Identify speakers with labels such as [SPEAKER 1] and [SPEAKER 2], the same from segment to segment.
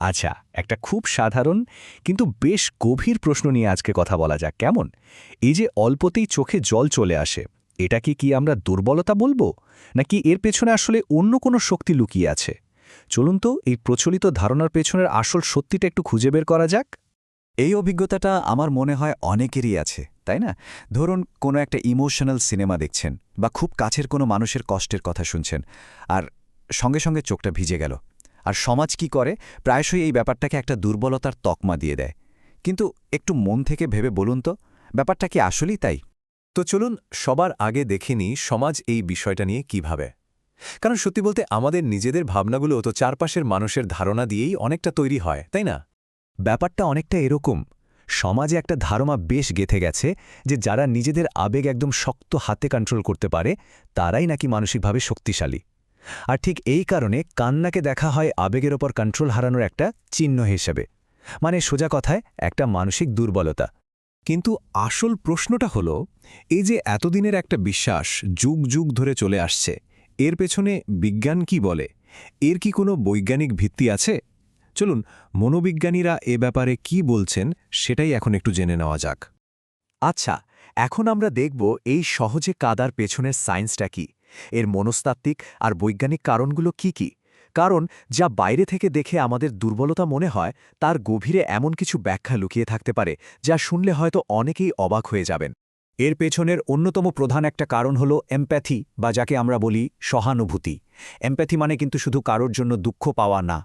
[SPEAKER 1] আচ্ছা, একটা খুব সাধারণ কিন্তু বেশ গভীর প্রশ্ন নিয়ে আজকে কথা বলা যাক, কেমন? এই যে অল্পতেই চোখে জল চলে আসে, এটাকে কি আমরা দুর্বলতা বলবো, নাকি এর পেছনে আসলে অন্য কোনো শক্তি লুকিয়ে আছে? চলুন তো এই প্রচলিত ধারণার পেছনের আসল সত্যিটা একটু খুঁজে বের করা যাক।
[SPEAKER 2] এই অভিজ্ঞতাটা আমার মনে হয় অনেকেরই আছে, তাই না? ধরুন কোনো একটা ইমোশনাল সিনেমা দেখছেন বা খুব কাছের কোনো মানুষের কষ্টের কথা শুনছেন, আর সঙ্গে সঙ্গে চোখটা ভিজে গেল। আর সমাজ কি করে? প্রায়শই এই ব্যাপারটাকে একটা দুর্বলতার তকমা দিয়ে দেয়। কিন্তু একটু মন থেকে ভেবে বলুন তো, ব্যাপারটা কি আসলেই তাই?
[SPEAKER 3] তো চলুন সবার আগে দেখে নিই সমাজ এই বিষয়টা নিয়ে কি ভাবে। কারণ সত্যি বলতে আমাদের নিজেদের ভাবনাগুলো তো চারপাশের মানুষের ধারণা দিয়েই অনেকটা তৈরি হয়, তাই না?
[SPEAKER 1] ব্যাপারটা অনেকটা এরকম। সমাজে একটা ধারণা বেশ গেঁথে গেছে যে যারা নিজেদের আবেগ একদম শক্ত হাতে কন্ট্রোল করতে পারে তারাই নাকি মানসিকভাবে শক্তিশালী। আর ঠিক এই কারণে কান্নাকে দেখা হয় আবেগের ওপর কন্ট্রোল হারানোর একটা চিহ্ন হিসেবে, মানে সোজা কথায় একটা মানসিক দুর্বলতা।
[SPEAKER 3] কিন্তু আসল প্রশ্নটা হলো, এই যে এতদিনের একটা বিশ্বাস যুগ যুগ ধরে চলে আসছে, এর পেছনে বিজ্ঞান কি বলে? এর কি কোনো বৈজ্ঞানিক ভিত্তি আছে? চলুন মনোবিজ্ঞানীরা এ ব্যাপারে কি বলছেন সেটাই এখন একটু জেনে নেওয়া যাক।
[SPEAKER 4] আচ্ছা, এখন আমরা দেখব এই সহজে কাদার পেছনের সায়েন্সটা কি, এর মনস্তাত্ত্বিক আর বৈজ্ঞানিক কারণগুলো কি কি। কারণ যা বাইরে থেকে দেখে আমাদের দুর্বলতা মনে হয়, তার গভীরে এমন কিছু ব্যাখ্যা লুকিয়ে থাকতে পারে যা শুনলে হয়তো অনেকেই অবাক হয়ে যাবেন।
[SPEAKER 1] এর পেছনের অন্যতম প্রধান একটা কারণ হলো এমপ্যাথি, বা যাকে আমরা বলি সহানুভূতি। এমপ্যাথি মানে কিন্তু শুধু কারোর জন্য দুঃখ পাওয়া না,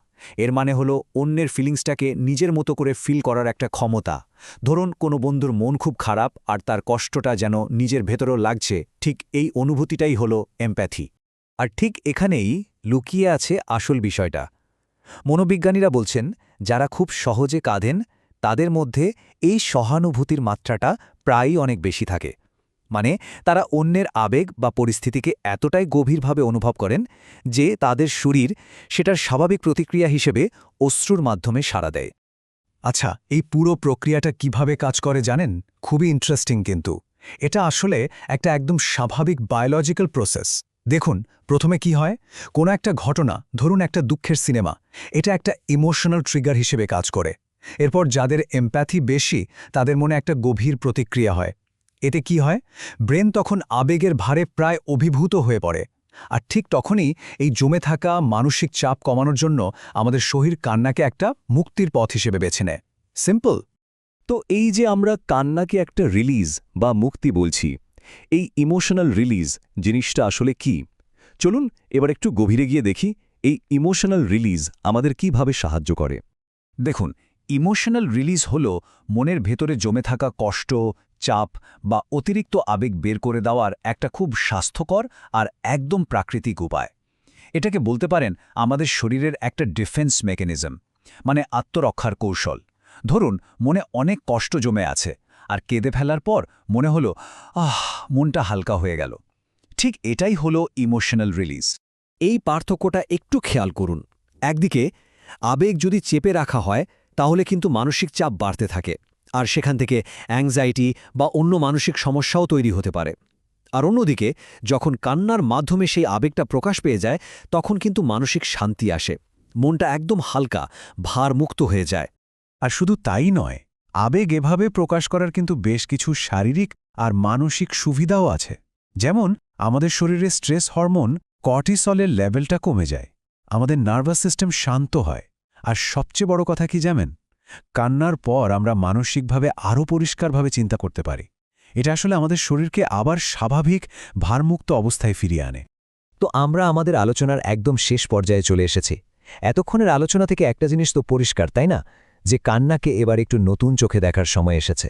[SPEAKER 1] এর মানে হলো অন্যের ফিলিংসটাকে নিজের মতো করে ফিল করার একটা ক্ষমতা। ধরুন কোনো বন্ধুর মন খুব খারাপ আর তার কষ্টটা যেন নিজের ভেতরেও লাগছে, ঠিক এই অনুভূতিটাই হলো এমপ্যাথি। আর ঠিক এখানেই লুকিয়ে আছে আসল বিষয়টা। মনোবিজ্ঞানীরা বলছেন যারা খুব সহজে কাঁদেন তাদের মধ্যে এই সহানুভূতির মাত্রাটা প্রায়ই অনেক বেশি থাকে। মানে তারা অন্যের আবেগ বা পরিস্থিতিকে এতটাই গভীরভাবে অনুভব করেন যে তাদের শরীর সেটার স্বাভাবিক প্রতিক্রিয়া হিসেবে অশ্রুর মাধ্যমে সাড়া দেয়।
[SPEAKER 5] আচ্ছা, এই পুরো প্রক্রিয়াটা কিভাবে কাজ করে জানেন? খুবই ইন্টারেস্টিং কিন্তু। এটা আসলে একটা একদম স্বাভাবিক বায়োলজিক্যাল প্রসেস। দেখুন, প্রথমে কি হয়, কোনো একটা ঘটনা, ধরুন একটা দুঃখের সিনেমা, এটা একটা ইমোশনাল ট্রিগার হিসেবে কাজ করে। এরপর যাদের এমপ্যাথি বেশি তাদের মনে একটা গভীর প্রতিক্রিয়া হয়। এতে কি হয়, ব্রেন তখন আবেগের ভারে প্রায় অভিভূত হয়ে পড়ে। আর ঠিক তখনই এই জমে থাকা মানসিক চাপ কমানোর জন্য আমাদের শরীর কান্নাকে একটা মুক্তির পথ হিসেবে বেছে নেয়। সিম্পল।
[SPEAKER 3] তো এই যে আমরা কান্নাকে একটা রিলিজ বা মুক্তি বলছি, এই ইমোশনাল রিলিজ জিনিসটা আসলে কি? চলুন এবার একটু গভীরে গিয়ে দেখি এই ইমোশনাল রিলিজ আমাদের কিভাবে সাহায্য করে।
[SPEAKER 1] দেখুন, ইমোশনাল রিলিজ হল মনের ভেতরে জমে থাকা কষ্ট, চাপ বা অতিরিক্ত আবেগ বের করে দেওয়ার একটা খুব স্বাস্থ্যকর আর একদম প্রাকৃতিক উপায়। এটাকে বলতে পারেন আমাদের শরীরের একটা ডিফেন্স মেকানিজম, মানে আত্মরক্ষার কৌশল। ধরুন মনে অনেক কষ্ট জমে আছে, আর কেঁদে ফেলার পর মনে হলো মনটা হালকা হয়ে গেল। ঠিক এটাই হলো ইমোশনাল রিলিজ। এই পার্থক্যটা একটু খেয়াল করুন। একদিকে আবেগ যদি চেপে রাখা হয় তাহলে কিন্তু মানসিক চাপ বাড়তে থাকে, আর সেখান থেকে অ্যাংজাইটি বা অন্য মানসিক সমস্যাও তৈরি হতে পারে। আর অন্যদিকে যখন কান্নার মাধ্যমে সেই আবেগটা প্রকাশ পেয়ে যায় তখন কিন্তু মানসিক শান্তি আসে, মনটা একদম হালকা, ভারমুক্ত হয়ে যায়।
[SPEAKER 5] আর শুধু তাই নয়, আবেগ এভাবে প্রকাশ করার কিন্তু বেশ কিছু শারীরিক আর মানসিক সুবিধাও আছে। যেমন আমাদের শরীরে স্ট্রেস হরমোন কর্টিসলের লেভেলটা কমে যায়, আমাদের নার্ভাস সিস্টেম শান্ত হয়। আর সবচেয়ে বড় কথা কি জানেন? কান্নার পর আমরা মানসিকভাবে আরও পরিষ্কারভাবে চিন্তা করতে পারি। এটা আসলে আমাদের শরীরকে আবার স্বাভাবিক ভারমুক্ত অবস্থায় ফিরিয়ে আনে।
[SPEAKER 6] তো আমরা আমাদের আলোচনার একদম শেষ পর্যায়ে চলে এসেছি। এতক্ষণের আলোচনা থেকে একটা জিনিস তো পরিষ্কার, তাই না? যে কান্নাকে এবার একটু নতুন চোখে দেখার সময় এসেছে।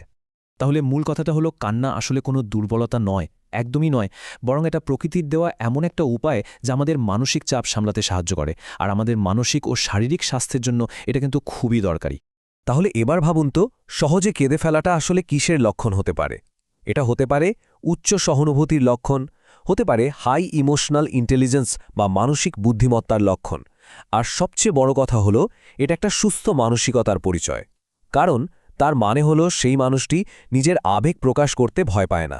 [SPEAKER 7] তাহলে মূল কথাটা হলো, কান্না আসলে কোনো দুর্বলতা নয়, একদমই নয়, বরং এটা প্রকৃতির দেওয়া এমন একটা উপায় যা আমাদের মানসিক চাপ সামলাতে সাহায্য করে, আর আমাদের মানসিক ও শারীরিক স্বাস্থ্যের জন্য এটা কিন্তু খুবই দরকারি।
[SPEAKER 4] তাহলে এবার ভাবুন তো, সহজে কেঁদে ফেলাটা আসলে কিসের লক্ষণ হতে পারে? এটা হতে পারে উচ্চ সহানুভূতির লক্ষণ, হতে পারে হাই ইমোশনাল ইন্টেলিজেন্স বা মানসিক বুদ্ধিমত্তার লক্ষণ। আর সবচেয়ে বড় কথা হলো, এটা একটা সুস্থ মানসিকতার পরিচয়। কারণ তার মানে হলো সেই মানুষটি নিজের আবেগ প্রকাশ করতে ভয় পায় না।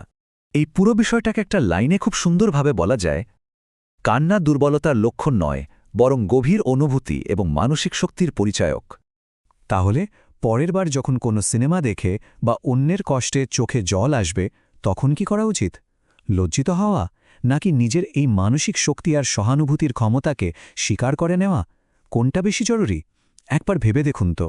[SPEAKER 2] এই পুরো বিষয়টাকে একটা লাইনে খুব সুন্দরভাবে বলা যায়, কান্না দুর্বলতার লক্ষণ নয়, বরং গভীর অনুভূতি এবং মানসিক শক্তির পরিচায়ক।
[SPEAKER 5] তাহলে পরের বার যখন কোনো সিনেমা দেখে বা অন্যের কষ্টে চোখে জল আসবে তখন কি করা উচিত? লজ্জিত হওয়া, নাকি নিজের এই মানসিক শক্তি আর সহানুভূতির ক্ষমতাকে স্বীকার করে নেওয়া? কোনটা বেশি জরুরি? একবার ভেবে দেখুন তো।